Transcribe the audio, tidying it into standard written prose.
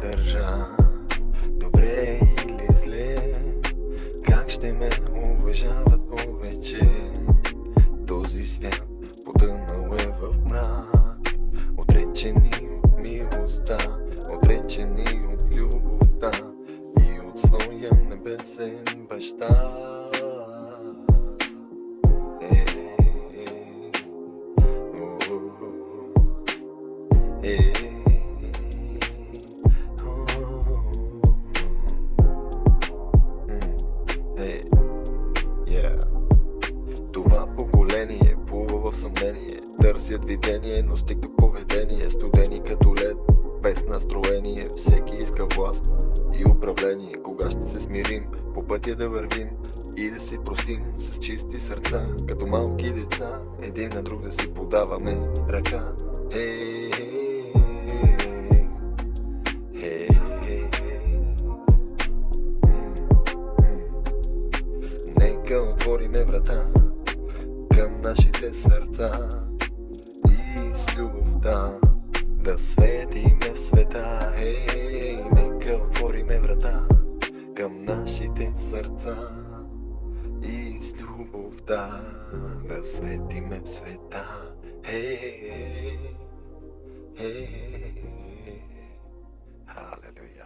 държа, добре или зле, как ще ме уважават повече. Този свят потънал е в мрак, отречени от милостта, отречени от любовта и от своя небесен баща. Това поколение плува в съмнение, търсят видение, но стигат поведение, студени като лед, без настроение. Всеки иска власт и управление. Кога ще се смирим, по пътя да вървим и да си простим с чисти сърца, като малки деца, един на друг да си подаваме ръка. Нека отвориме врата към нашите сърца и с любовта да светиме в света. Нека отвориме врата към нашите сърца и с любовта да светиме в света. Халелуя.